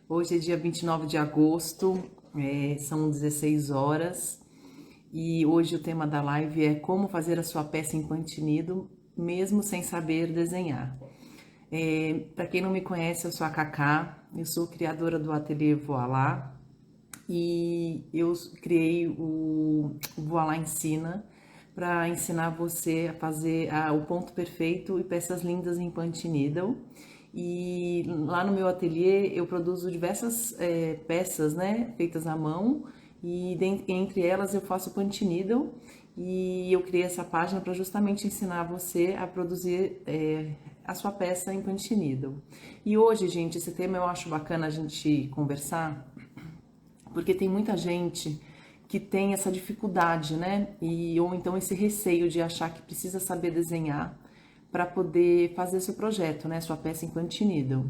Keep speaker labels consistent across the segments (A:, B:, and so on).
A: Hoje é dia 29 de agosto, são 16 horas e hoje o tema da live é como fazer a sua peça em Pantinido mesmo sem saber desenhar. Para quem não me conhece, eu sou a Cacá, eu sou criadora do Ateliê Voilá e eu criei o Voilá Ensina para ensinar você a fazer o ponto perfeito e peças lindas em punch needle. E lá no meu ateliê eu produzo diversas peças, né, feitas à mão, e entre elas eu faço punch needle, e eu criei essa página para justamente ensinar você a produzir a sua peça em punch needle. E hoje, gente, esse tema eu acho bacana a gente conversar, porque tem muita gente que tem essa dificuldade, né? Ou então esse receio de achar que precisa saber desenhar para poder fazer seu projeto, né? Sua peça em punch needle.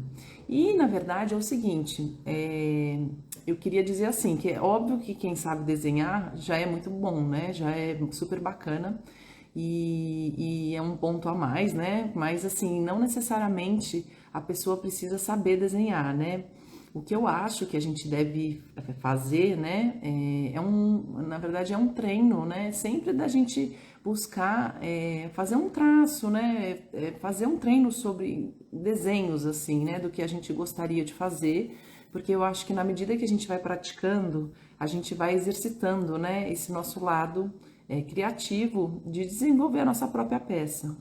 A: E na verdade é o seguinte, eu queria dizer assim, que é óbvio que quem sabe desenhar já é muito bom, né? Já é super bacana e é um ponto a mais, né? Mas assim, não necessariamente a pessoa precisa saber desenhar, né? O que eu acho que a gente deve fazer, né, na verdade é um treino, né, sempre da gente buscar fazer um traço, né, fazer um treino sobre desenhos, assim, né, do que a gente gostaria de fazer, porque eu acho que na medida que a gente vai praticando, a gente vai exercitando, né, esse nosso lado criativo de desenvolver a nossa própria peça.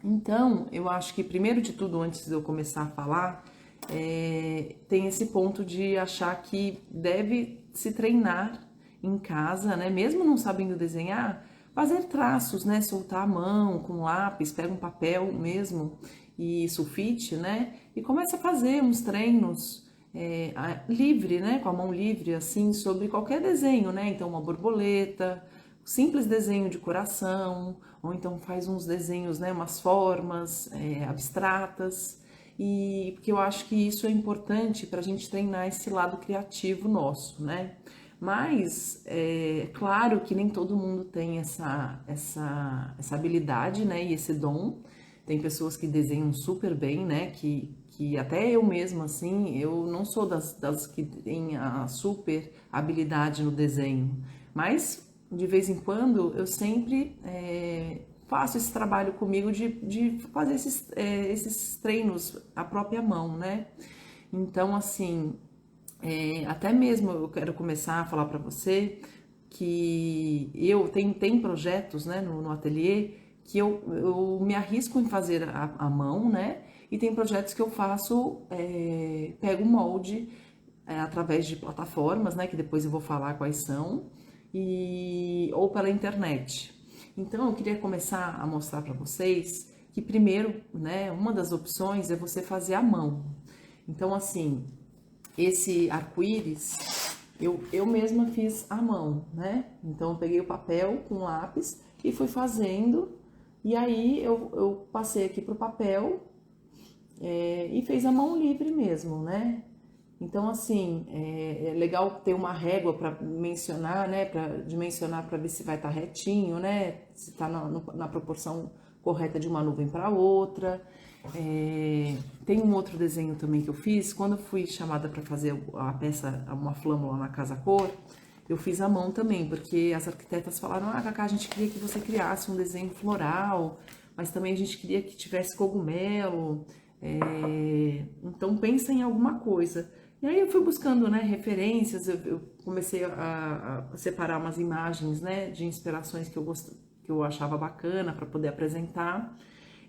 A: Então, eu acho que primeiro de tudo, antes de eu começar a falar, tem esse ponto de achar que deve se treinar em casa, né? Mesmo não sabendo desenhar, fazer traços, né? Soltar a mão com lápis, pega um papel mesmo e sulfite, né? E começa a fazer uns treinos livre, né? Com a mão livre, assim, sobre qualquer desenho, né? Então, uma borboleta, simples desenho de coração, ou então faz uns desenhos, né? Umas formas abstratas. E porque eu acho que isso é importante para a gente treinar esse lado criativo nosso, né? Mas é claro que nem todo mundo tem essa habilidade, né? E esse dom. Tem pessoas que desenham super bem, né? Que até eu mesma, assim, eu não sou das que tem a super habilidade no desenho. Mas de vez em quando eu sempre faço esse trabalho comigo de fazer esses treinos à própria mão, né? Então, assim, até mesmo eu quero começar a falar para você que eu tem projetos, né, no ateliê que eu me arrisco em fazer a mão, né? E tem projetos que eu faço, pego o molde através de plataformas, né? Que depois eu vou falar quais são, ou pela internet. Então eu queria começar a mostrar para vocês que primeiro, né, uma das opções é você fazer à mão. Então assim, esse arco-íris eu mesma fiz à mão, né? Então eu peguei o papel com lápis e fui fazendo, e aí eu passei aqui pro papel e fez a mão livre mesmo, né? Então, assim, é legal ter uma régua para mencionar, né? Para dimensionar para ver se vai estar retinho, né? Se está na proporção correta de uma nuvem para outra. Tem um outro desenho também que eu fiz. Quando eu fui chamada para fazer a peça, uma flâmula na Casa Cor, eu fiz à mão também, porque as arquitetas falaram: ah, Cacá, a gente queria que você criasse um desenho floral, mas também a gente queria que tivesse cogumelo. Então pensa em alguma coisa. E aí eu fui buscando, né, referências, eu comecei a separar umas imagens, né, de inspirações que eu achava bacana para poder apresentar.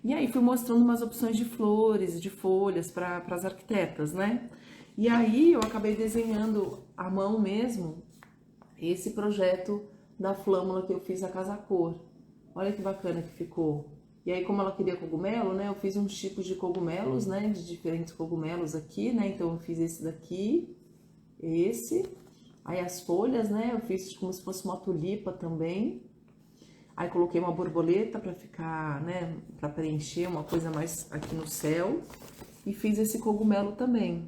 A: E aí fui mostrando umas opções de flores, de folhas para as arquitetas, né? E aí eu acabei desenhando à mão mesmo esse projeto da flâmula que eu fiz a Casa Cor. Olha que bacana que ficou. E aí, como ela queria cogumelo, né, eu fiz uns tipos de cogumelos, né, de diferentes cogumelos aqui, né, então eu fiz esse daqui, esse, aí as folhas, né, eu fiz como se fosse uma tulipa também, aí coloquei uma borboleta para ficar, né, para preencher uma coisa mais aqui no céu, e fiz esse cogumelo também.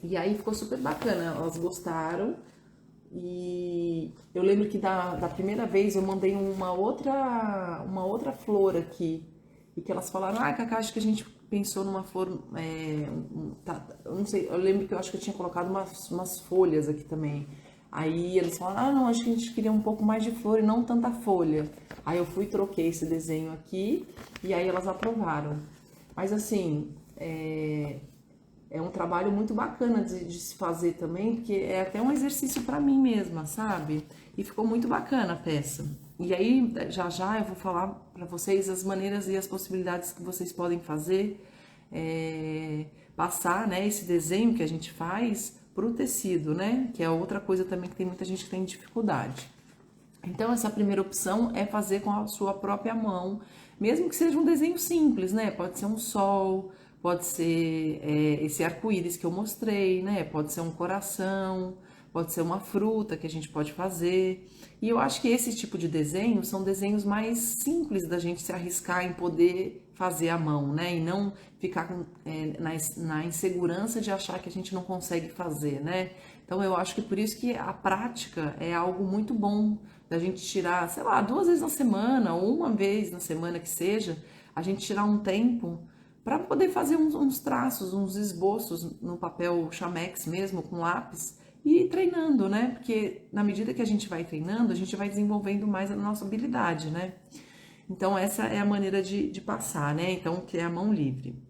A: E aí ficou super bacana, elas gostaram. E eu lembro que da primeira vez eu mandei uma outra flor aqui, e que elas falaram: ah, Cacá, acho que a gente pensou numa flor, eu não sei, eu lembro que eu acho que eu tinha colocado umas folhas aqui também. Aí eles falaram, ah, não, acho que a gente queria um pouco mais de flor e não tanta folha. Aí eu fui e troquei esse desenho aqui e aí elas aprovaram. Mas assim, é um trabalho muito bacana de se fazer também, porque é até um exercício para mim mesma, sabe? E ficou muito bacana a peça. E aí, já já eu vou falar para vocês as maneiras e as possibilidades que vocês podem fazer, passar, né, esse desenho que a gente faz para o tecido, né? Que é outra coisa também que tem muita gente que tem dificuldade. Então, essa primeira opção é fazer com a sua própria mão, mesmo que seja um desenho simples, né? Pode ser um sol, pode ser esse arco-íris que eu mostrei, né? Pode ser um coração, pode ser uma fruta que a gente pode fazer. E eu acho que esse tipo de desenho são desenhos mais simples da gente se arriscar em poder fazer à mão, né? E não ficar na insegurança de achar que a gente não consegue fazer, né? Então eu acho que por isso que a prática é algo muito bom da gente tirar, sei lá, 2 vezes na semana ou uma vez na semana que seja, a gente tirar um tempo para poder fazer uns traços, uns esboços no papel Chamex mesmo, com lápis, e ir treinando, né? Porque na medida que a gente vai treinando, a gente vai desenvolvendo mais a nossa habilidade, né? Então, essa é a maneira de passar, né? Então, que é a mão livre.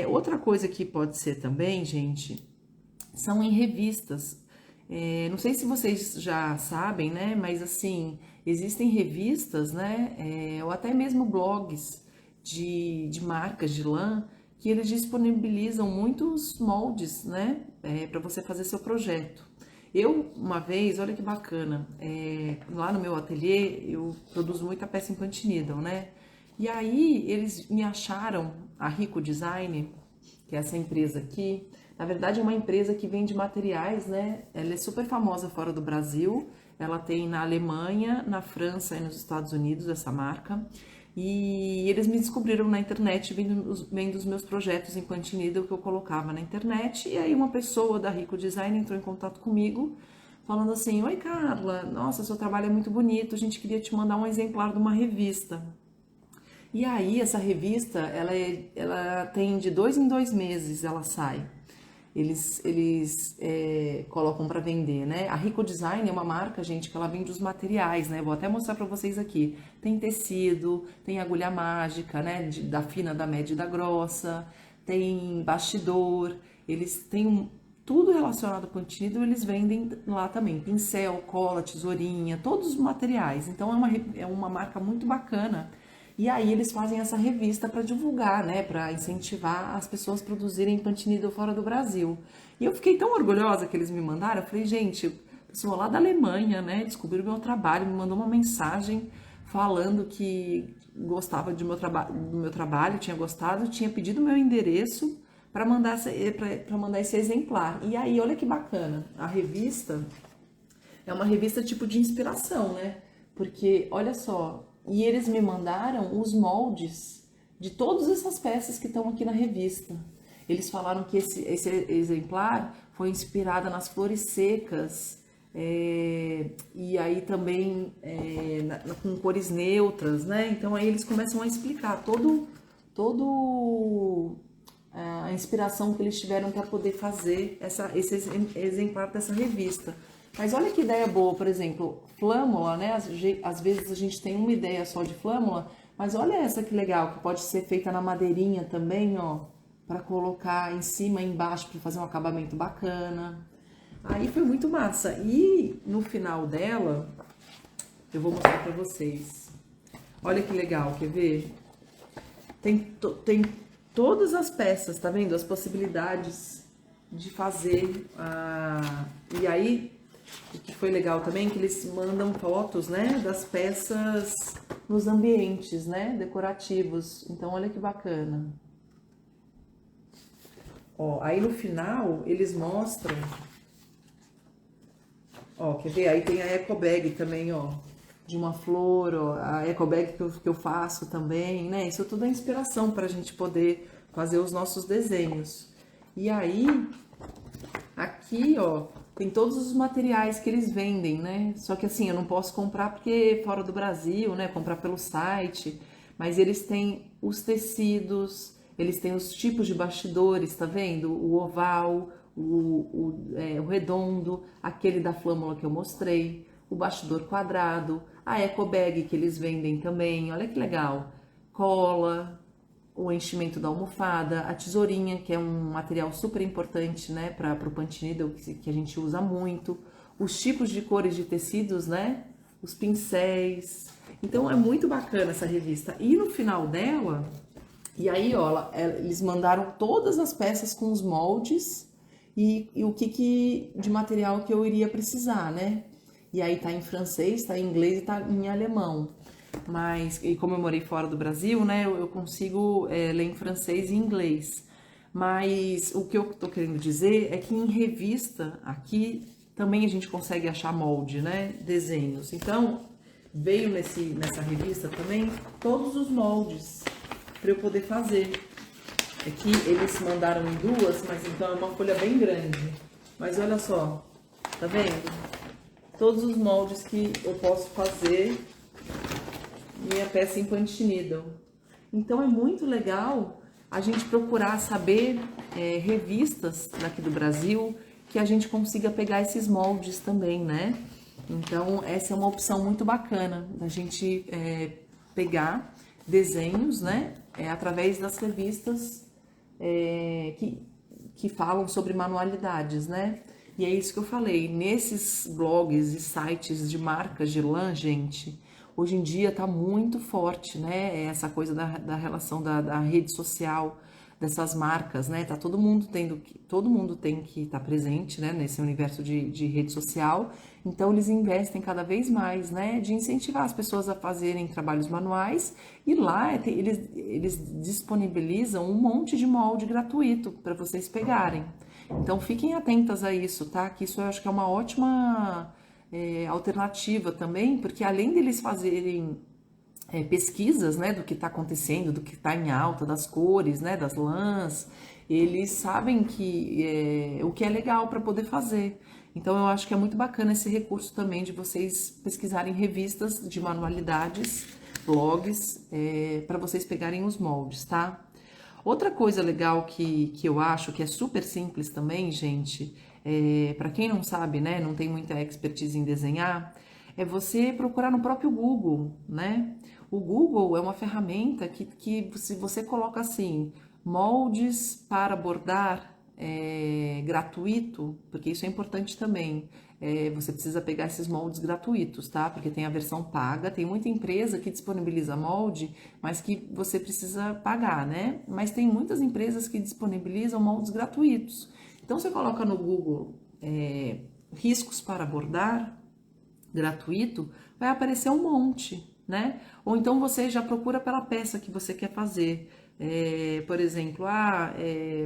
A: Outra coisa que pode ser também, gente, são em revistas. Não sei se vocês já sabem, né? Mas assim, existem revistas, né? Ou até mesmo blogs de marcas de lã que eles disponibilizam muitos moldes, né? Para você fazer seu projeto. Eu, uma vez, olha que bacana, lá no meu ateliê eu produzo muita peça infantil needle, né? E aí eles me acharam, a Rico Design, que é essa empresa aqui, na verdade é uma empresa que vende materiais, né? Ela é super famosa fora do Brasil, ela tem na Alemanha, na França e nos Estados Unidos essa marca. E eles me descobriram na internet, vendo os meus projetos em Punch Needle que eu colocava na internet. E aí uma pessoa da Rico Design entrou em contato comigo, falando assim, oi Carla, nossa, seu trabalho é muito bonito, a gente queria te mandar um exemplar de uma revista. E aí essa revista, ela tem de 2 em 2 meses, ela sai. Eles colocam para vender, né? A Rico Design é uma marca, gente, que ela vende os materiais, né? Vou até mostrar para vocês aqui. Tem tecido, tem agulha mágica, né? Da fina, da média e da grossa, tem bastidor, eles têm tudo relacionado com o tecido, eles vendem lá também. Pincel, cola, tesourinha, todos os materiais. Então é uma marca muito bacana. E aí eles fazem essa revista para divulgar, né, para incentivar as pessoas a produzirem Punch Needle fora do Brasil. E eu fiquei tão orgulhosa que eles me mandaram, eu falei, gente, pessoa lá da Alemanha, né, descobriu o meu trabalho, me mandou uma mensagem falando que gostava do meu trabalho, tinha gostado, tinha pedido o meu endereço para mandar esse exemplar. E aí, olha que bacana, a revista é uma revista tipo de inspiração, né? Porque, olha só, e eles me mandaram os moldes de todas essas peças que estão aqui na revista. Eles falaram que esse exemplar foi inspirado nas flores secas, e aí também com cores neutras, né? Então aí eles começam a explicar todo a inspiração que eles tiveram para poder fazer esse exemplar dessa revista. Mas olha que ideia boa, por exemplo, flâmula, né? Às vezes a gente tem uma ideia só de flâmula, mas olha essa que legal, que pode ser feita na madeirinha também, ó, para colocar em cima e embaixo para fazer um acabamento bacana. Aí foi muito massa. E no final dela, eu vou mostrar para vocês. Olha que legal, quer ver? Tem todas as peças, tá vendo? As possibilidades de fazer. E aí, o que foi legal também é que eles mandam fotos, né, das peças nos ambientes, né, decorativos. Então, olha que bacana. Ó, aí no final, eles mostram... Ó, quer ver? Aí tem a eco bag também, ó, de uma flor, ó, a eco bag que eu faço também, né? Isso tudo é inspiração para a gente poder fazer os nossos desenhos. E aí, aqui, ó, tem todos os materiais que eles vendem, né? Só que assim, eu não posso comprar porque é fora do Brasil, né? Comprar pelo site. Mas eles têm os tecidos, Eles têm os tipos de bastidores, tá vendo? O oval, o redondo, aquele da flâmula que eu mostrei, o bastidor quadrado, a eco bag que eles vendem também, olha que legal. Cola, o enchimento da almofada, a tesourinha, que é um material super importante, né, para o punch needle, que a gente usa muito, os tipos de cores de tecidos, né, os pincéis. Então é muito bacana essa revista. E no final dela, e aí, ó, eles mandaram todas as peças com os moldes e o que de material que eu iria precisar, né? E aí tá em francês, tá em inglês e tá em alemão. Mas, e como eu morei fora do Brasil, né, eu consigo ler em francês e inglês. Mas o que eu tô querendo dizer é que em revista, aqui, também a gente consegue achar molde, né, desenhos. Então, veio nessa revista também todos os moldes para eu poder fazer. Aqui eles mandaram em duas, mas então é uma folha bem grande. Mas olha só, tá vendo? Todos os moldes que eu posso fazer minha peça em punch needle. Então é muito legal a gente procurar saber revistas daqui do Brasil que a gente consiga pegar esses moldes também, né? Então essa é uma opção muito bacana da gente pegar desenhos, né? Através das revistas que falam sobre manualidades, né? E é isso que eu falei, nesses blogs e sites de marcas de lã, gente, hoje em dia tá muito forte, né? Essa coisa da relação da rede social, dessas marcas, né? Tá todo mundo tem que estar presente, né? Nesse universo de rede social. Então eles investem cada vez mais, né? De incentivar as pessoas a fazerem trabalhos manuais e lá eles disponibilizam um monte de molde gratuito para vocês pegarem. Então fiquem atentas a isso, tá? Que isso eu acho que é uma ótima alternativa também, porque além deles fazerem pesquisas, né, do que está acontecendo, do que está em alta, das cores, né, das lãs, eles sabem o que é legal para poder fazer. Então eu acho que é muito bacana esse recurso também de vocês pesquisarem revistas de manualidades, blogs, para vocês pegarem os moldes, tá? Outra coisa legal que eu acho que é super simples também, gente, para quem não sabe, né, não tem muita expertise em desenhar, é você procurar no próprio Google, né? O Google é uma ferramenta que se você coloca assim, moldes para bordar gratuito, porque isso é importante também. Você precisa pegar esses moldes gratuitos, tá? Porque tem a versão paga, tem muita empresa que disponibiliza molde, mas que você precisa pagar, né? Mas tem muitas empresas que disponibilizam moldes gratuitos. Então você coloca no Google riscos para bordar gratuito, vai aparecer um monte, né? Ou então você já procura pela peça que você quer fazer. Por exemplo,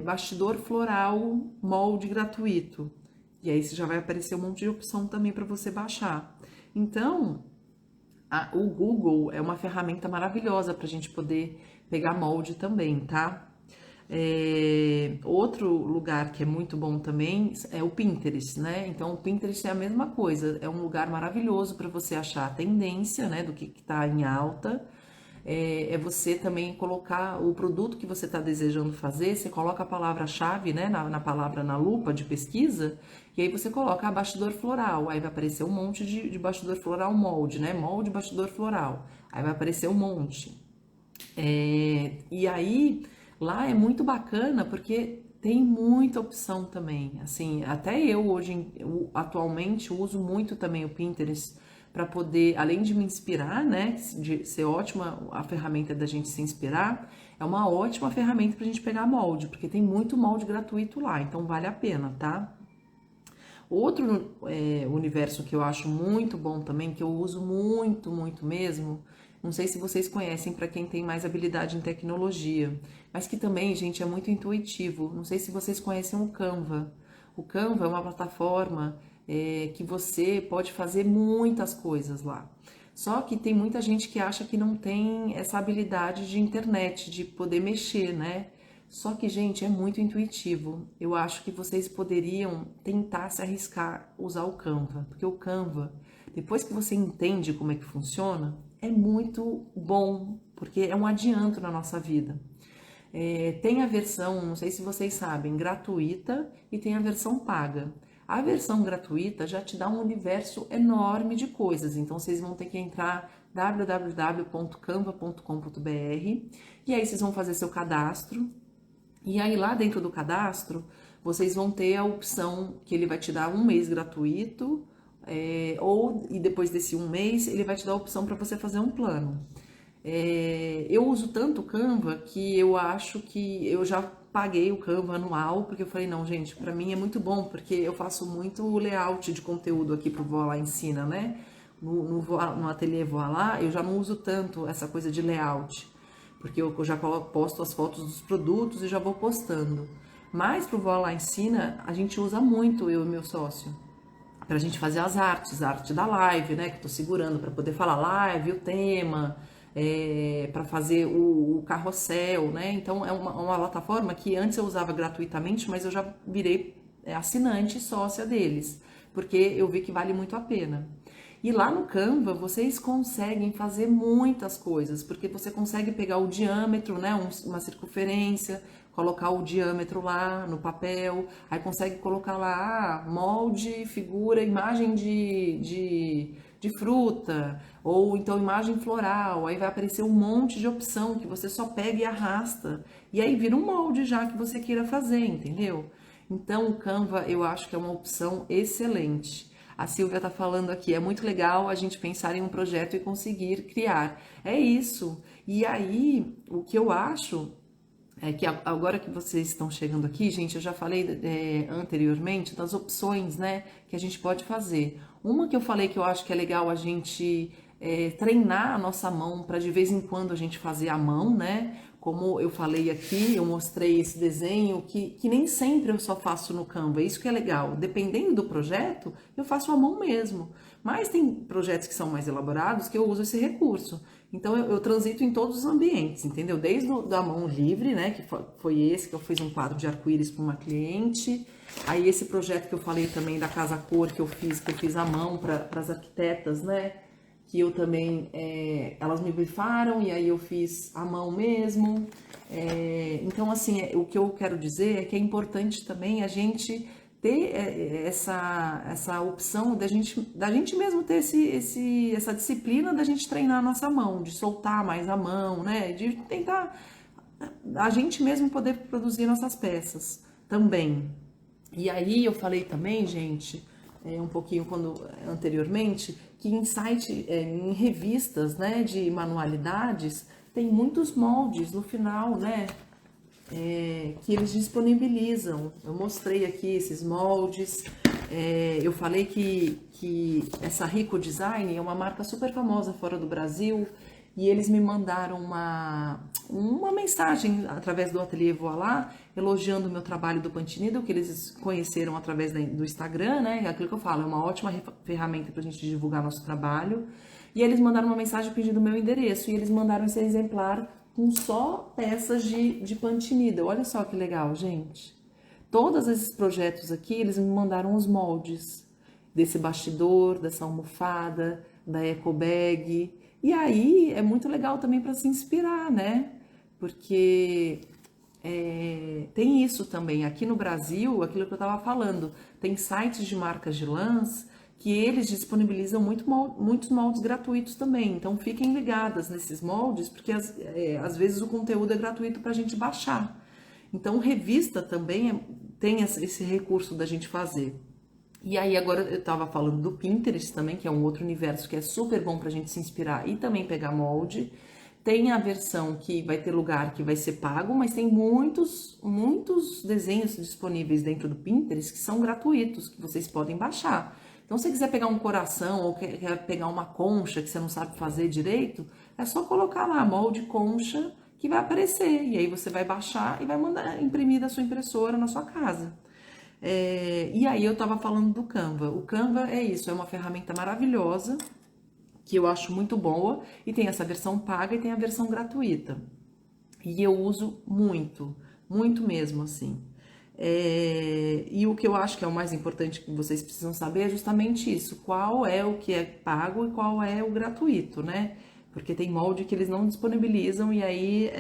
A: bastidor floral, molde gratuito. E aí já vai aparecer um monte de opção também para você baixar. Então, o Google é uma ferramenta maravilhosa para a gente poder pegar molde também, tá? Outro lugar que é muito bom também é o Pinterest, né? Então, o Pinterest é a mesma coisa, é um lugar maravilhoso para você achar a tendência, né, do que está em alta. Você também colocar o produto que você está desejando fazer, você coloca a palavra-chave, né, na lupa de pesquisa, e aí você coloca bastidor floral, aí vai aparecer um monte de bastidor floral molde, né? Molde bastidor floral, aí vai aparecer um monte. E aí, lá é muito bacana porque tem muita opção também. Assim, até atualmente uso muito também o Pinterest para poder, além de me inspirar, né, de ser ótima a ferramenta da gente se inspirar, é uma ótima ferramenta para a gente pegar molde, porque tem muito molde gratuito lá, então vale a pena, tá? Outro universo que eu acho muito bom também, que eu uso muito, muito mesmo, não sei se vocês conhecem para quem tem mais habilidade em tecnologia, mas que também, gente, é muito intuitivo. Não sei se vocês conhecem o Canva. O Canva é uma plataforma que você pode fazer muitas coisas lá. Só que tem muita gente que acha que não tem essa habilidade de internet, de poder mexer, né? Só que, gente, é muito intuitivo. Eu acho que vocês poderiam tentar se arriscar usar o Canva, porque o Canva, depois que você entende como é que funciona, é muito bom, porque é um adianto na nossa vida. Tem a versão, não sei se vocês sabem, gratuita e tem a versão paga. A versão gratuita já te dá um universo enorme de coisas, então vocês vão ter que entrar www.canva.com.br e aí vocês vão fazer seu cadastro. E aí lá dentro do cadastro, vocês vão ter a opção que ele vai te dar um mês gratuito, e depois desse um mês, ele vai te dar a opção para você fazer um plano. Eu uso tanto o Canva que eu acho que eu já paguei o Canva anual, porque eu falei, não, gente, para mim é muito bom, porque eu faço muito layout de conteúdo aqui pro Voa Lá Ensina, né? No ateliê Voa Lá, eu já não uso tanto essa coisa de layout, porque eu já posto as fotos dos produtos e já vou postando. Mas pro Voa Lá Ensina, a gente usa muito, eu e meu sócio, pra gente fazer as artes, a arte da live, né, que eu tô segurando para poder falar live, o tema, para fazer o carrossel, né? Então é uma plataforma que antes eu usava gratuitamente, mas eu já virei assinante e sócia deles, porque eu vi que vale muito a pena. E lá no Canva vocês conseguem fazer muitas coisas, porque você consegue pegar o diâmetro, né, uma circunferência, colocar o diâmetro lá no papel, aí consegue colocar lá molde, figura, imagem de fruta, ou então imagem floral, aí vai aparecer um monte de opção que você só pega e arrasta, e aí vira um molde já que você queira fazer, entendeu? Então o Canva eu acho que é uma opção excelente. A Silvia está falando aqui, é muito legal a gente pensar em um projeto e conseguir criar. É isso. E aí, o que eu acho é que agora que vocês estão chegando aqui, gente, eu já falei anteriormente das opções, né, que a gente pode fazer. Uma que eu falei que eu acho que é legal a gente treinar a nossa mão para de vez em quando a gente fazer a mão, né? Como eu falei aqui, eu mostrei esse desenho que nem sempre eu só faço no Canva, isso que é legal. Dependendo do projeto, eu faço à mão mesmo. Mas tem projetos que são mais elaborados que eu uso esse recurso. Então eu transito em todos os ambientes, entendeu? Desde da mão livre, né? Que foi esse que eu fiz um quadro de arco-íris para uma cliente. Aí esse projeto que eu falei também da Casa Cor que eu fiz à mão para as arquitetas, né? Que eu também, elas me brifaram e aí eu fiz à mão mesmo. Então, assim, o que eu quero dizer é que é importante também a gente ter essa opção da gente mesmo ter essa disciplina da gente treinar a nossa mão, de soltar mais a mão, né? De tentar a gente mesmo poder produzir nossas peças também. E aí eu falei também, gente, um pouquinho anteriormente, que em em revistas, né, de manualidades, tem muitos moldes no final, né, que eles disponibilizam. Eu mostrei aqui esses moldes. Eu falei que essa Rico Design é uma marca super famosa fora do Brasil e eles me mandaram uma mensagem através do Ateliê Voa Lá, elogiando o meu trabalho do Pantinido, que eles conheceram através do Instagram, né? É aquilo que eu falo, é uma ótima ferramenta para a gente divulgar nosso trabalho. E eles mandaram uma mensagem pedindo o meu endereço e eles mandaram esse exemplar com só peças de Pantinido. Olha só que legal, gente. Todos esses projetos aqui, eles me mandaram os moldes desse bastidor, dessa almofada, da eco bag. E aí é muito legal também para se inspirar, né? Porque tem isso também. Aqui no Brasil, aquilo que eu estava falando, tem sites de marcas de lãs que eles disponibilizam muitos moldes gratuitos também. Então fiquem ligadas nesses moldes, porque às vezes o conteúdo é gratuito para a gente baixar. Então revista também tem esse recurso da gente fazer. E aí agora eu estava falando do Pinterest também, que é um outro universo que é super bom para a gente se inspirar e também pegar molde. Tem a versão que vai ter lugar que vai ser pago, mas tem muitos desenhos disponíveis dentro do Pinterest que são gratuitos, que vocês podem baixar. Então, se você quiser pegar um coração ou quer pegar uma concha que você não sabe fazer direito, é só colocar lá molde concha que vai aparecer. E aí você vai baixar e vai mandar imprimir da sua impressora na sua casa. E aí eu tava falando do Canva. O Canva é isso, é uma ferramenta maravilhosa, que eu acho muito boa, e tem essa versão paga e tem a versão gratuita. E eu uso muito, muito mesmo, assim. E o que eu acho que é o mais importante que vocês precisam saber é justamente isso, qual é o que é pago e qual é o gratuito, né? Porque tem molde que eles não disponibilizam e aí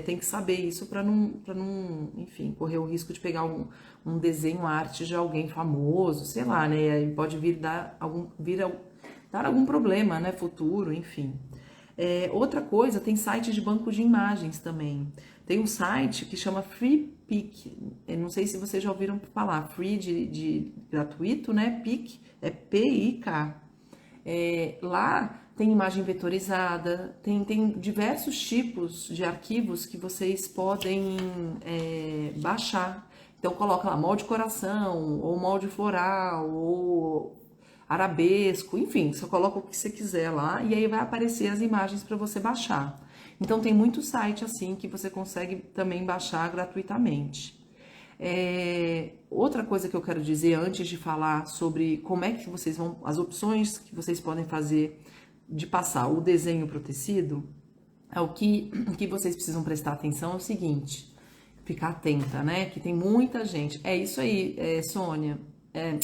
A: tem que saber isso para não, enfim, correr o risco de pegar um desenho arte de alguém famoso, sei lá, né? E aí pode dar algum problema, né? Futuro, enfim. Outra coisa, tem site de banco de imagens também. Tem um site que chama FreePic. Eu não sei se vocês já ouviram falar. Free de gratuito, né? Pic é P-I-K. Lá tem imagem vetorizada, tem diversos tipos de arquivos que vocês podem baixar. Então coloca lá molde coração, ou molde floral, ou arabesco, enfim, você coloca o que você quiser lá e aí vai aparecer as imagens para você baixar. Então tem muito site assim que você consegue também baixar gratuitamente. Outra coisa que eu quero dizer antes de falar sobre como é que vocês vão, as opções que vocês podem fazer de passar o desenho para o tecido, o que vocês precisam prestar atenção é o seguinte, ficar atenta, né? Que tem muita gente. É isso aí, Sônia,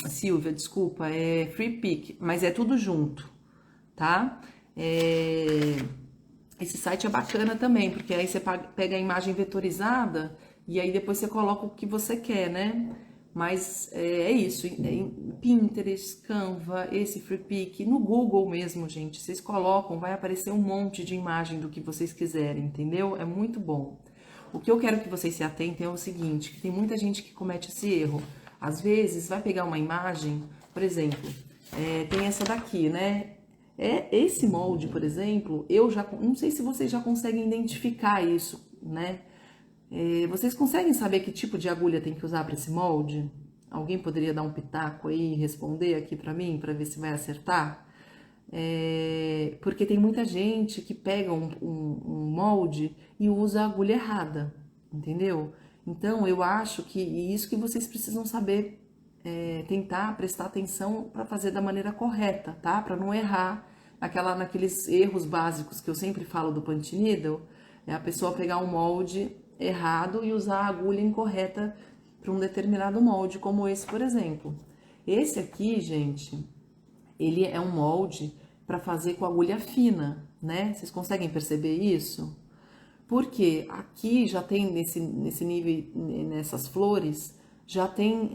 A: Silvia, desculpa, é Free Pick, mas é tudo junto, tá? Esse site é bacana também, porque aí você pega a imagem vetorizada e aí depois você coloca o que você quer, né? Mas é isso, Pinterest, Canva, esse FreePic, no Google mesmo, gente, vocês colocam, vai aparecer um monte de imagem do que vocês quiserem, entendeu? É muito bom. O que eu quero que vocês se atentem é o seguinte, que tem muita gente que comete esse erro. Às vezes, vai pegar uma imagem, por exemplo, tem essa daqui, né? Esse molde, por exemplo, eu já não sei se vocês já conseguem identificar isso, né? Vocês conseguem saber que tipo de agulha tem que usar para esse molde? Alguém poderia dar um pitaco aí e responder aqui para mim, para ver se vai acertar? Porque tem muita gente que pega um molde e usa a agulha errada, entendeu? Então, eu acho que isso que vocês precisam saber, tentar prestar atenção para fazer da maneira correta, tá? Para não errar naqueles erros básicos que eu sempre falo do punch needle, é a pessoa pegar um molde errado e usar a agulha incorreta para um determinado molde, como esse, por exemplo. Esse aqui, gente, ele é um molde para fazer com agulha fina, né? Vocês conseguem perceber isso? Porque aqui já tem nesse nível, nessas flores, já tem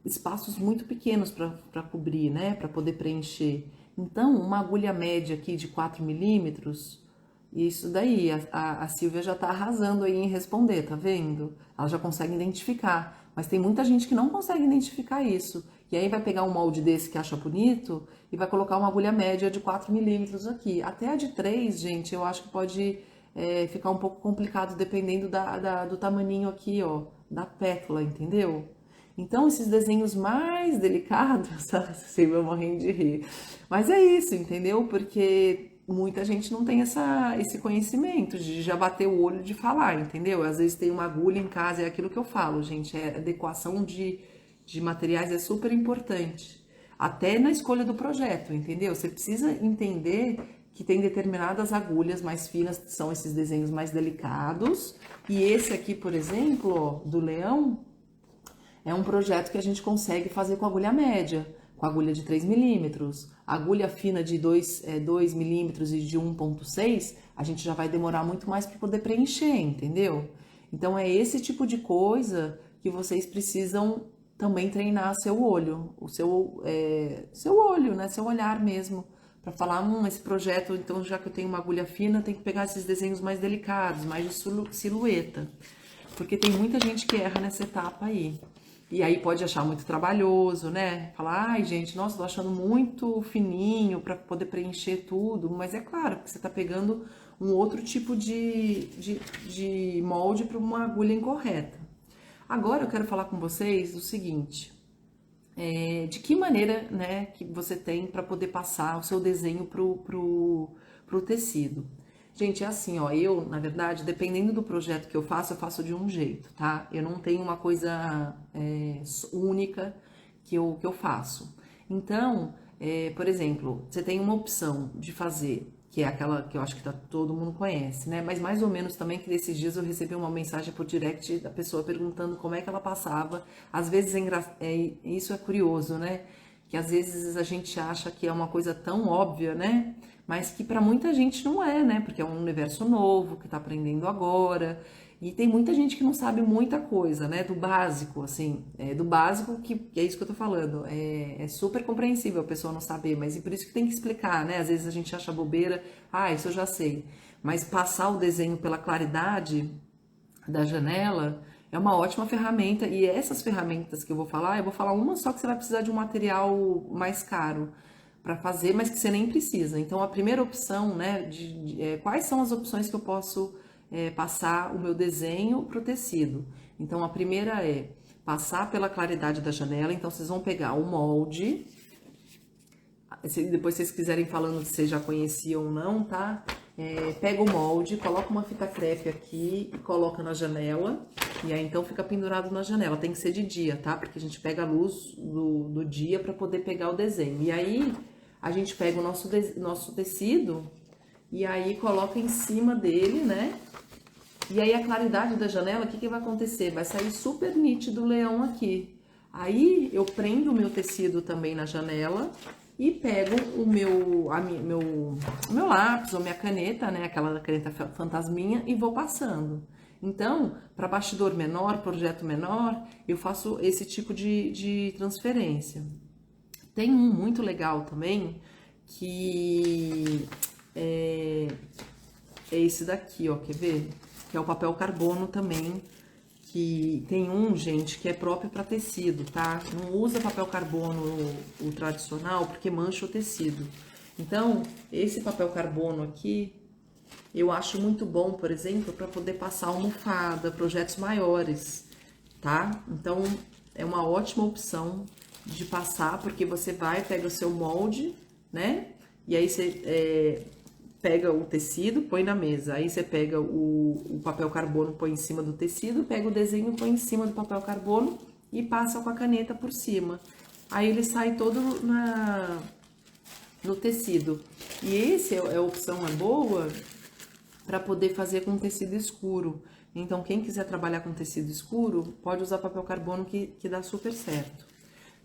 A: espaços muito pequenos para cobrir, né? Para poder preencher. Então, uma agulha média aqui de 4 milímetros, isso daí, a Silvia já tá arrasando aí em responder, tá vendo? Ela já consegue identificar. Mas tem muita gente que não consegue identificar isso. E aí vai pegar um molde desse que acha bonito e vai colocar uma agulha média de 4 milímetros aqui. Até a de 3, gente, eu acho que pode ficar um pouco complicado dependendo do tamaninho aqui, ó, da pétala, entendeu? Então, esses desenhos mais delicados, você vai morrendo de rir. Mas é isso, entendeu? Porque muita gente não tem esse conhecimento de já bater o olho de falar, entendeu? Às vezes tem uma agulha em casa, é aquilo que eu falo, gente, adequação de materiais é super importante. Até na escolha do projeto, entendeu? Você precisa entender que tem determinadas agulhas mais finas, que são esses desenhos mais delicados. E esse aqui, por exemplo, ó, do leão, é um projeto que a gente consegue fazer com agulha média, com agulha de 3 milímetros. Agulha fina de 2 milímetros e de 1,6, a gente já vai demorar muito mais para poder preencher, entendeu? Então é esse tipo de coisa que vocês precisam também treinar seu olho, o seu olho, né? Seu olhar mesmo, para falar, esse projeto, então já que eu tenho uma agulha fina, tem que pegar esses desenhos mais delicados, mais de silhueta, porque tem muita gente que erra nessa etapa aí. E aí pode achar muito trabalhoso, né? Falar, ai gente, nossa, tô achando muito fininho para poder preencher tudo, mas é claro, porque você tá pegando um outro tipo de molde para uma agulha incorreta. Agora eu quero falar com vocês o seguinte, de que maneira, né, que você tem para poder passar o seu desenho pro tecido. Gente, é assim, ó, eu, na verdade, dependendo do projeto que eu faço de um jeito, tá? Eu não tenho uma coisa única que eu faço. Então, por exemplo, você tem uma opção de fazer, que é aquela que eu acho que todo mundo conhece, né? Mas mais ou menos também que nesses dias eu recebi uma mensagem por direct da pessoa perguntando como é que ela passava. Às vezes isso é curioso, né? Que às vezes a gente acha que é uma coisa tão óbvia, né? mas que para muita gente não é, né? Porque é um universo novo, que tá aprendendo agora. E tem muita gente que não sabe muita coisa, né? Do básico, assim, do básico que é isso que eu tô falando. É super compreensível a pessoa não saber, mas e por isso que tem que explicar, né? Às vezes a gente acha bobeira, isso eu já sei. Mas passar o desenho pela claridade da janela é uma ótima ferramenta. E essas ferramentas que eu vou falar uma só que você vai precisar de um material mais caro para fazer, mas que você nem precisa. Então, a primeira opção, né, quais são as opções que eu posso passar o meu desenho para o tecido? Então, a primeira é passar pela claridade da janela. Então, vocês vão pegar o molde. Depois, se vocês quiserem falando se vocês já conheciam ou não, tá? Pega o molde, coloca uma fita crepe aqui e coloca na janela. E aí, então, fica pendurado na janela. Tem que ser de dia, tá? Porque a gente pega a luz do dia para poder pegar o desenho. E aí, a gente pega o nosso tecido e aí coloca em cima dele, né? E aí, a claridade da janela, o que vai acontecer? Vai sair super nítido o leão aqui. Aí, eu prendo o meu tecido também na janela e pego o meu lápis ou minha caneta, né? Aquela caneta fantasminha e vou passando. Então, para bastidor menor, projeto menor, eu faço esse tipo de transferência. Tem um muito legal também, que é esse daqui, ó, quer ver? Que é o papel carbono também, que tem gente, que é próprio para tecido, tá? Não usa papel carbono o tradicional, porque mancha o tecido. Então, esse papel carbono aqui, eu acho muito bom, por exemplo, para poder passar almofada, projetos maiores, tá? Então, é uma ótima opção de passar, porque você pega o seu molde, né? E aí você pega o tecido, põe na mesa. Aí você pega o papel carbono, põe em cima do tecido, pega o desenho, põe em cima do papel carbono e passa com a caneta por cima. Aí ele sai todo no tecido. E esse a opção boa para poder fazer com tecido escuro. Então, quem quiser trabalhar com tecido escuro, pode usar papel carbono que dá super certo.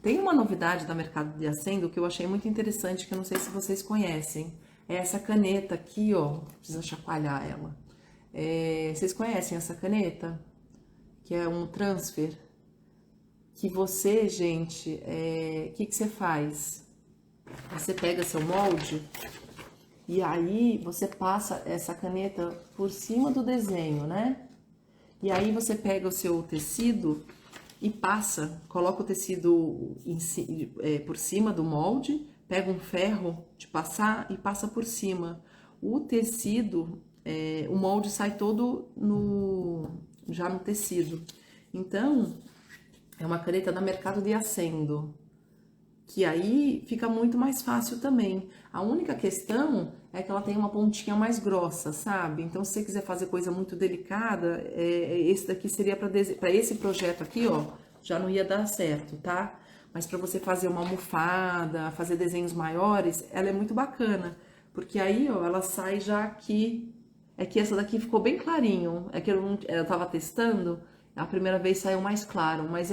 A: Tem uma novidade da Mercado de Acendo que eu achei muito interessante, que eu não sei se vocês conhecem. É essa caneta aqui, ó. Precisa chacoalhar ela. Vocês conhecem essa caneta? Que é um transfer. Que você, gente, o que você faz? Você pega seu molde e aí você passa essa caneta por cima do desenho, né? E aí você pega o seu tecido e coloca o tecido por cima do molde, pega um ferro de passar e passa por cima. O tecido, o molde sai todo já no tecido. Então, é uma caneta da Mercado de Acendo, que aí fica muito mais fácil também. A única questão é que ela tem uma pontinha mais grossa, sabe? Então, se você quiser fazer coisa muito delicada, esse daqui seria para esse projeto aqui, ó, já não ia dar certo, tá? Mas para você fazer uma almofada, fazer desenhos maiores, ela é muito bacana, porque aí, ó, ela sai já aqui. É que essa daqui ficou bem clarinho, é que eu tava testando, a primeira vez saiu mais claro, mas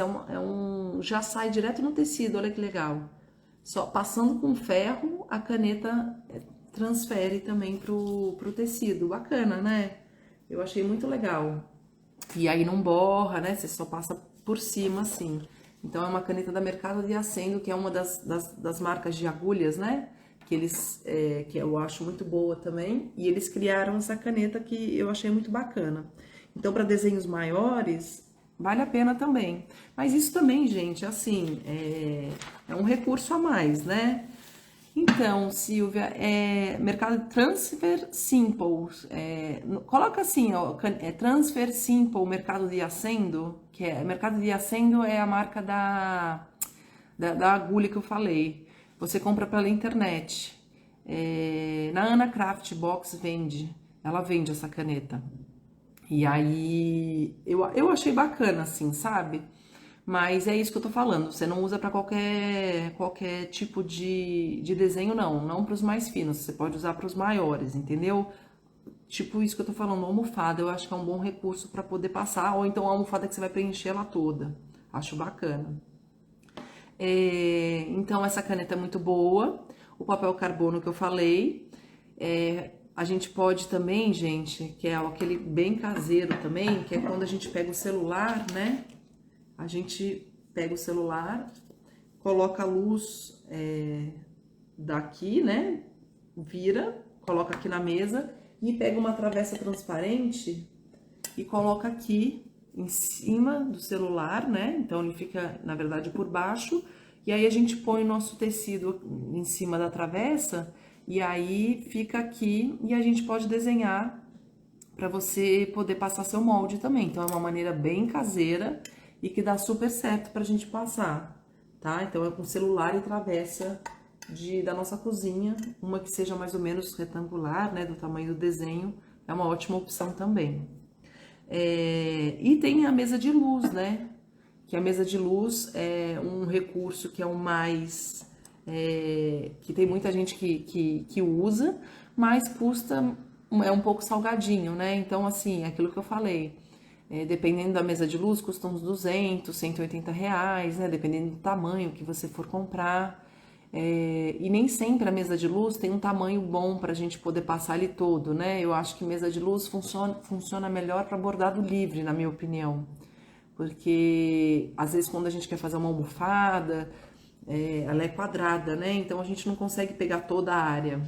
A: já sai direto no tecido, olha que legal. Só passando com ferro, a caneta transfere também pro tecido. Bacana, né? Eu achei muito legal. E aí não borra, né? Você só passa por cima, assim. Então é uma caneta da Mercado de Acendo, que é uma das marcas de agulhas, né? Que eu acho muito boa também. E eles criaram essa caneta que eu achei muito bacana. Então, para desenhos maiores, vale a pena também. Mas isso também, gente, assim, é um recurso a mais, né? Então, Silvia, Mercado Transfer Simple, coloca assim, ó, Transfer Simple Mercado de Acendo, Mercado de Acendo é a marca da agulha que eu falei. Você compra pela internet. Na Ana Craft Box ela vende essa caneta. E aí, eu achei bacana, assim, sabe? Mas é isso que eu tô falando, você não usa para qualquer tipo de desenho, não para os mais finos, você pode usar para os maiores, entendeu? Tipo isso que eu tô falando, almofada, eu acho que é um bom recurso para poder passar, ou então a almofada que você vai preencher ela toda, acho bacana. Então essa caneta é muito boa, o papel carbono que eu falei, A gente pode também, gente, que é aquele bem caseiro também, que é quando a gente pega o celular, né? A gente pega o celular, coloca a luz daqui, né? Vira, coloca aqui na mesa e pega uma travessa transparente e coloca aqui em cima do celular, né? Então ele fica, na verdade, por baixo. E aí a gente põe o nosso tecido em cima da travessa e aí fica aqui e a gente pode desenhar para você poder passar seu molde também. Então é uma maneira bem caseira e que dá super certo pra gente passar, tá? Então é com celular e travessa da nossa cozinha, uma que seja mais ou menos retangular, né, do tamanho do desenho, é uma ótima opção também. E tem a mesa de luz, né? Que a mesa de luz é um recurso que é o mais... que tem muita gente que usa, mas custa... é um pouco salgadinho, né? Então, assim, aquilo que eu falei, dependendo da mesa de luz, custa uns 200, 180 reais, né? Dependendo do tamanho que você for comprar. E nem sempre a mesa de luz tem um tamanho bom para a gente poder passar ali todo, né? Eu acho que mesa de luz funciona melhor para bordado livre, na minha opinião. Porque, às vezes, quando a gente quer fazer uma almofada, ela é quadrada, né? Então, a gente não consegue pegar toda a área.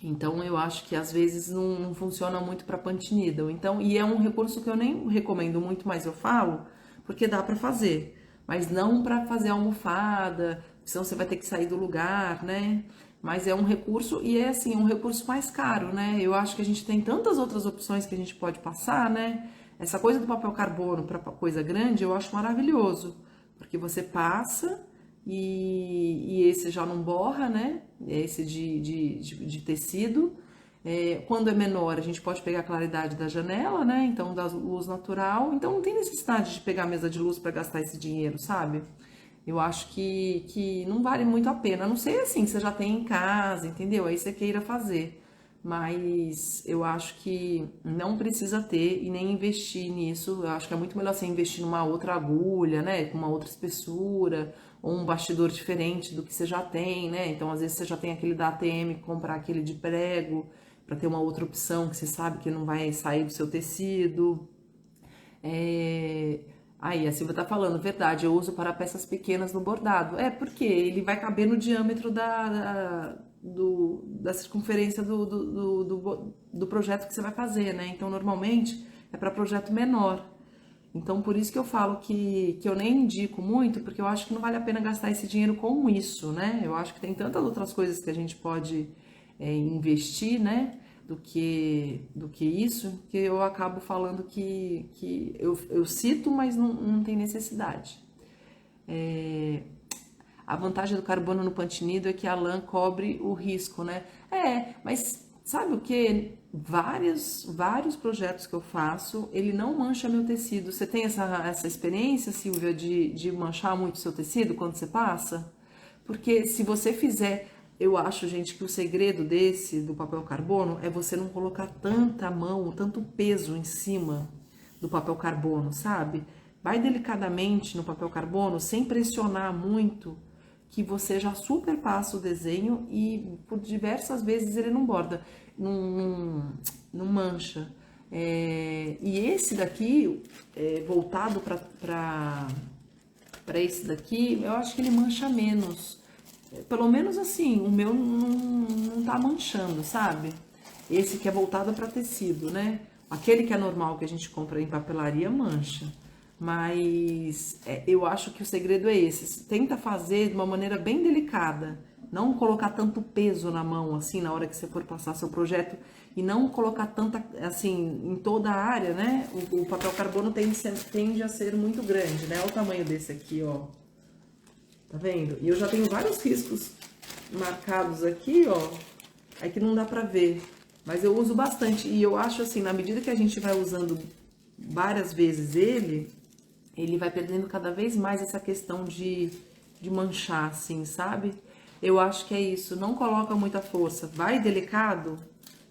A: Então, eu acho que, às vezes, não funciona muito para punch needle. Então, e é um recurso que eu nem recomendo muito, mas eu falo, porque dá para fazer. Mas não para fazer almofada, senão você vai ter que sair do lugar, né? Mas é um recurso, e é assim, um recurso mais caro, né? Eu acho que a gente tem tantas outras opções que a gente pode passar, né? Essa coisa do papel carbono para coisa grande, eu acho maravilhoso, porque você passa e esse já não borra, né? Esse de tecido. Quando é menor, a gente pode pegar a claridade da janela, né? Então, da luz natural. Então, não tem necessidade de pegar a mesa de luz para gastar esse dinheiro, sabe? Eu acho que não vale muito a pena. A não sei assim, que você já tem em casa, entendeu? Aí você queira fazer. Mas eu acho que não precisa ter e nem investir nisso. Eu acho que é muito melhor você investir numa outra agulha, né? Com uma outra espessura, ou um bastidor diferente do que você já tem, né? Então, às vezes, você já tem aquele da ATM, comprar aquele de prego, para ter uma outra opção que você sabe que não vai sair do seu tecido. Aí, a Silvia tá falando, verdade, eu uso para peças pequenas no bordado. Porque ele vai caber no diâmetro da circunferência do projeto que você vai fazer, né? Então, normalmente, é para projeto menor. Então, por isso que eu falo que eu nem indico muito, porque eu acho que não vale a pena gastar esse dinheiro com isso, né? Eu acho que tem tantas outras coisas que a gente pode investir, né? Do que isso, que eu acabo falando que eu cito, mas não tem necessidade. A vantagem do carbono no punch needle é que a lã cobre o risco, né? Mas sabe o que? Vários projetos que eu faço, ele não mancha meu tecido. Você tem essa experiência, Silvia, de manchar muito seu tecido quando você passa? Porque se você fizer, eu acho, gente, que o segredo do papel carbono é você não colocar tanta mão, tanto peso em cima do papel carbono, sabe? Vai delicadamente no papel carbono, sem pressionar muito, que você já super passa o desenho e por diversas vezes ele não borda, não mancha. E esse daqui, voltado para esse daqui, eu acho que ele mancha menos. Pelo menos assim, o meu não tá manchando, sabe? Esse que é voltado para tecido, né? Aquele que é normal que a gente compra em papelaria mancha. Mas eu acho que o segredo é esse. Tenta fazer de uma maneira bem delicada. Não colocar tanto peso na mão, assim, na hora que você for passar seu projeto. E não colocar tanta, assim, em toda a área, né? O papel carbono tende a ser muito grande, né? Olha o tamanho desse aqui, ó. Tá vendo? E eu já tenho vários riscos marcados aqui, ó. É que não dá pra ver. Mas eu uso bastante. E eu acho assim, na medida que a gente vai usando várias vezes ele vai perdendo cada vez mais essa questão de manchar, assim, sabe? Eu acho que é isso. Não coloca muita força. Vai delicado,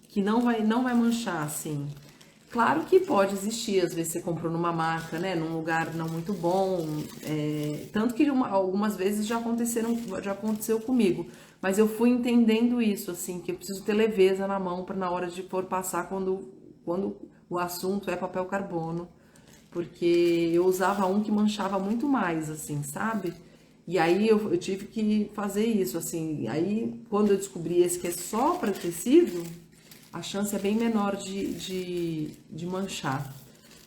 A: que não vai manchar, assim. Claro que pode existir, às vezes você comprou numa marca, né, num lugar não muito bom, tanto que algumas vezes já aconteceu comigo, mas eu fui entendendo isso, assim, que eu preciso ter leveza na mão para na hora de for passar quando o assunto é papel carbono, porque eu usava um que manchava muito mais, assim, sabe? E aí eu tive que fazer isso, assim, aí quando eu descobri esse que é só para tecido, a chance é bem menor de manchar,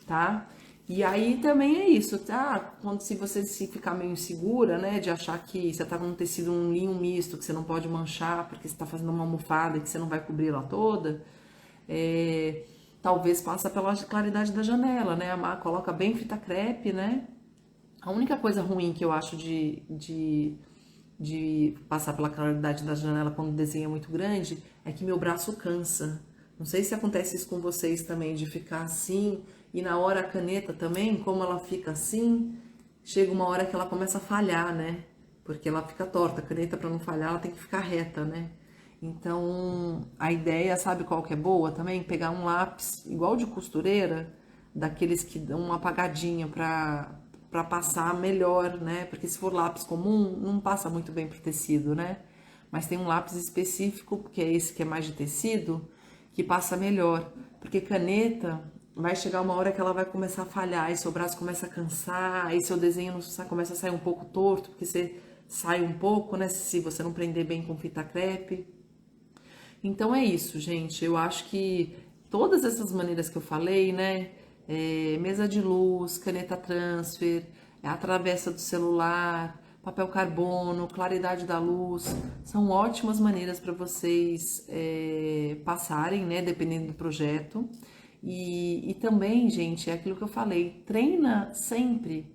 A: tá? E aí também é isso, tá? Quando se você se ficar meio insegura, né, de achar que você tá com um tecido, um linho misto, que você não pode manchar porque você tá fazendo uma almofada e que você não vai cobrir ela toda, é, talvez passa pela claridade da janela, né? Coloca bem fita crepe, né? A única coisa ruim que eu acho de passar pela claridade da janela quando o desenho é muito grande é que meu braço cansa. Não sei se acontece isso com vocês também, de ficar assim, e na hora a caneta também, como ela fica assim, chega uma hora que ela começa a falhar, né? Porque ela fica torta. A caneta, para não falhar, ela tem que ficar reta, né? Então, a ideia, sabe qual que é boa também? Pegar um lápis igual de costureira, daqueles que dão uma apagadinha para passar melhor, né? Porque se for lápis comum, não passa muito bem pro tecido, né? Mas tem um lápis específico, que é esse que é mais de tecido, que passa melhor. Porque caneta, vai chegar uma hora que ela vai começar a falhar, aí seu braço começa a cansar, aí seu desenho começa a sair um pouco torto, porque você sai um pouco, né? Se você não prender bem com fita crepe. Então é isso, gente. Eu acho que todas essas maneiras que eu falei, né? Mesa de luz, caneta transfer, a travessa do celular, papel carbono, claridade da luz, são ótimas maneiras para vocês passarem, né? Dependendo do projeto. E também, gente, é aquilo que eu falei, treina sempre,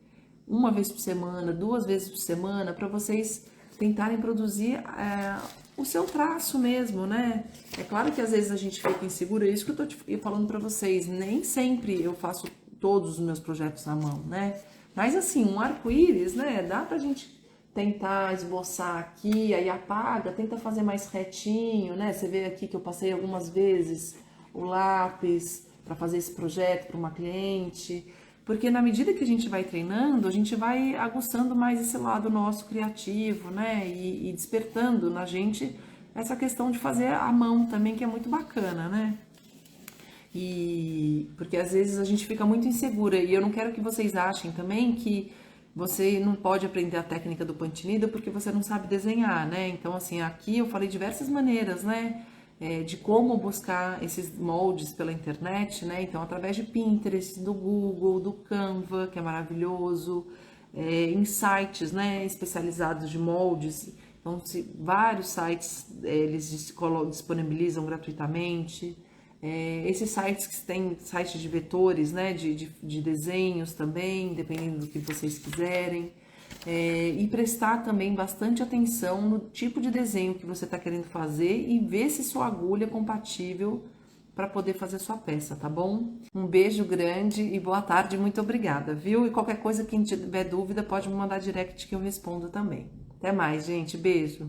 A: uma vez por semana, 2 vezes por semana, para vocês tentarem produzir o seu traço mesmo, né? É claro que às vezes a gente fica insegura, é isso que eu tô falando para vocês. Nem sempre eu faço todos os meus projetos à mão, né? Mas assim, um arco-íris, né? Dá pra gente tentar esboçar aqui, aí apaga, tenta fazer mais retinho, né? Você vê aqui que eu passei algumas vezes o lápis para fazer esse projeto para uma cliente. Porque na medida que a gente vai treinando, a gente vai aguçando mais esse lado nosso criativo, né? E despertando na gente essa questão de fazer à mão também, que é muito bacana, né? E porque às vezes a gente fica muito insegura e eu não quero que vocês achem também que você não pode aprender a técnica do Pantinido porque você não sabe desenhar, né? Então, assim, aqui eu falei diversas maneiras, né? De como buscar esses moldes pela internet, né? Então, através de Pinterest, do Google, do Canva, que é maravilhoso, em sites, né? Especializados de moldes. Então, vários sites eles disponibilizam gratuitamente. Esses sites que têm sites de vetores, né, de desenhos também, dependendo do que vocês quiserem. E prestar também bastante atenção no tipo de desenho que você está querendo fazer e ver se sua agulha é compatível para poder fazer sua peça, tá bom? Um beijo grande e boa tarde, muito obrigada, viu? E qualquer coisa, quem tiver dúvida, pode me mandar direct que eu respondo também. Até mais, gente, beijo!